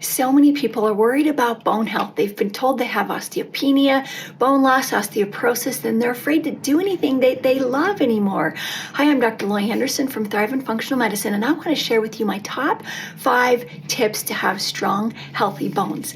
So many people are worried about bone health. They've been told they have osteopenia, bone loss, osteoporosis, and they're afraid to do anything they love anymore. Hi, I'm Dr. Lori Henderson from Thrive in Functional Medicine, and I want to share with you my top 5 tips to have strong, healthy bones.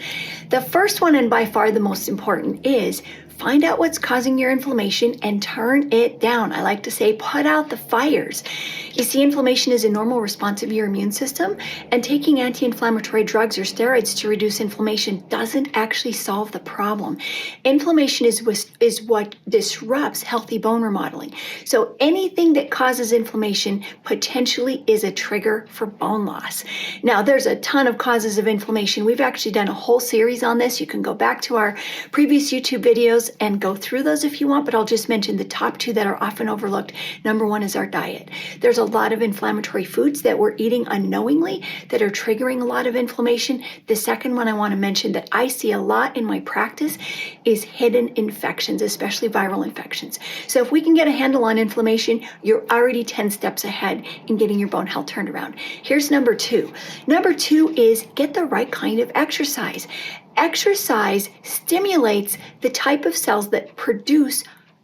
The first one, and by far the most important, is find out what's causing your inflammation and turn it down. I like to say, put out the fires. You see, inflammation is a normal response of your immune system, and taking anti-inflammatory drugs or steroids to reduce inflammation doesn't actually solve the problem. Inflammation is what disrupts healthy bone remodeling. So anything that causes inflammation potentially is a trigger for bone loss. Now, there's a ton of causes of inflammation. We've actually done a whole series on this. You can go back to our previous YouTube videos and go through those if you want, but I'll just mention the top 2 that are often overlooked. Number 1 is our diet. There's a lot of inflammatory foods that we're eating unknowingly that are triggering a lot of inflammation. The second one I want to mention that I see a lot in my practice is hidden infections, especially viral infections. So if we can get a handle on inflammation, you're already 10 steps ahead in getting your bone health turned around. Here's number 2. Number 2 is get the right kind of exercise. Exercise stimulates the type of cells that produce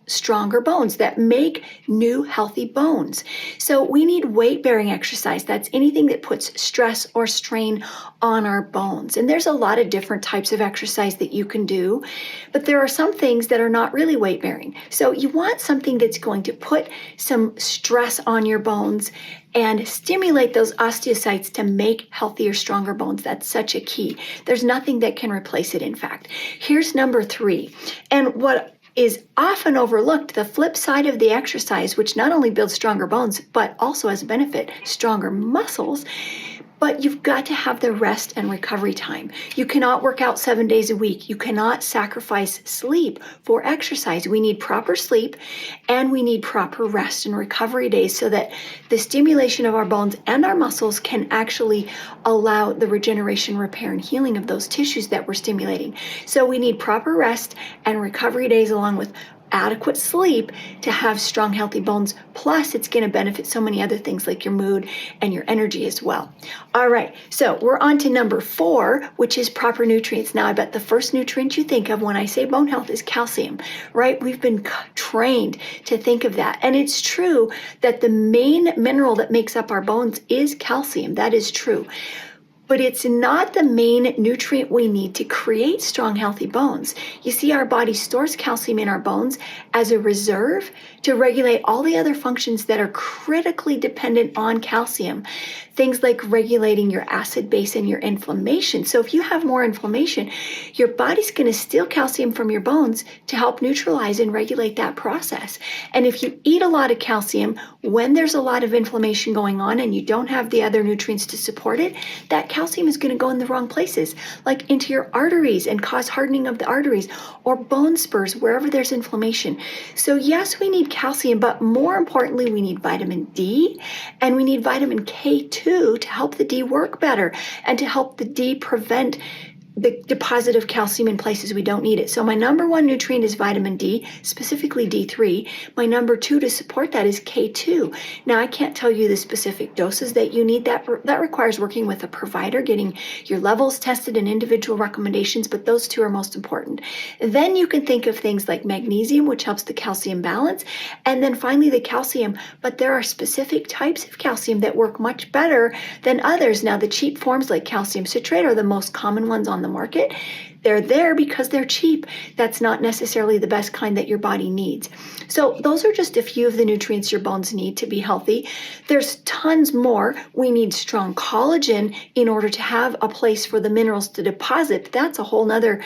stronger bones, that make new healthy bones. So we need weight-bearing exercise. That's anything that puts stress or strain on our bones. And there's a lot of different types of exercise that you can do, but there are some things that are not really weight-bearing. So you want something that's going to put some stress on your bones and stimulate those osteocytes to make healthier, stronger bones. That's such a key. There's nothing that can replace it, in fact. Here's number 3. And what is often overlooked, the flip side of the exercise, which not only builds stronger bones, but also has a benefit, stronger muscles. But you've got to have the rest and recovery time. You cannot work out 7 days a week. You cannot sacrifice sleep for exercise. We need proper sleep and we need proper rest and recovery days so that the stimulation of our bones and our muscles can actually allow the regeneration, repair, and healing of those tissues that we're stimulating. So we need proper rest and recovery days along with adequate sleep to have strong, healthy bones. Plus, it's going to benefit so many other things like your mood and your energy as well. All right, so we're on to number 4, which is proper nutrients. Now, I bet the first nutrient you think of when I say bone health is calcium, right? We've been trained to think of that. And it's true that the main mineral that makes up our bones is calcium. That is true. But it's not the main nutrient we need to create strong, healthy bones. You see, our body stores calcium in our bones as a reserve to regulate all the other functions that are critically dependent on calcium. Things like regulating your acid base and your inflammation. So if you have more inflammation, your body's going to steal calcium from your bones to help neutralize and regulate that process. And if you eat a lot of calcium when there's a lot of inflammation going on and you don't have the other nutrients to support it, that calcium is going to go in the wrong places, like into your arteries and cause hardening of the arteries or bone spurs wherever there's inflammation. So yes, we need calcium, but more importantly, we need vitamin D and we need vitamin K2 to help the D work better and to help the D prevent the deposit of calcium in places we don't need it. So my number 1 nutrient is vitamin D, specifically D3. My number 2 to support that is K2. Now, I can't tell you the specific doses that you need. That requires working with a provider, getting your levels tested and individual recommendations, but those 2 are most important. Then you can think of things like magnesium, which helps the calcium balance, and then finally the calcium. But there are specific types of calcium that work much better than others. Now, the cheap forms like calcium citrate are the most common ones on the market. They're there because they're cheap. That's not necessarily the best kind that your body needs. So those are just a few of the nutrients your bones need to be healthy. There's tons more. We need strong collagen in order to have a place for the minerals to deposit. That's a whole nother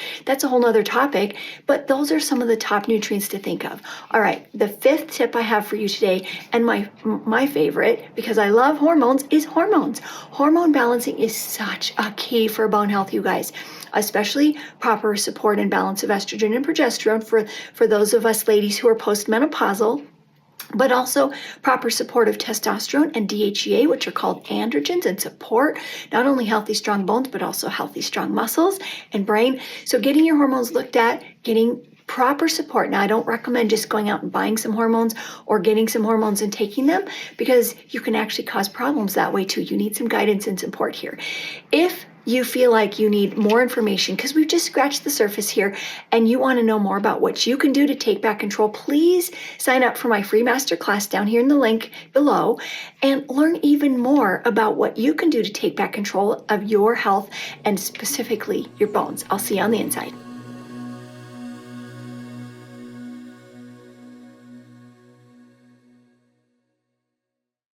topic, but those are some of the top nutrients to think of. All right, the 5th tip I have for you today, and my favorite, because I love hormones, is hormones. Hormone balancing is such a key for bone health, you guys, especially proper support and balance of estrogen and progesterone for those of us ladies who are postmenopausal, but also proper support of testosterone and DHEA, which are called androgens, and support not only healthy, strong bones, but also healthy, strong muscles and brain. So getting your hormones looked at, getting proper support. Now, I don't recommend just going out and buying some hormones or getting some hormones and taking them, because you can actually cause problems that way too. You need some guidance and support here. If you feel like you need more information, because we've just scratched the surface here, and you want to know more about what you can do to take back control, please sign up for my free masterclass down here in the link below and learn even more about what you can do to take back control of your health and specifically your bones. I'll see you on the inside.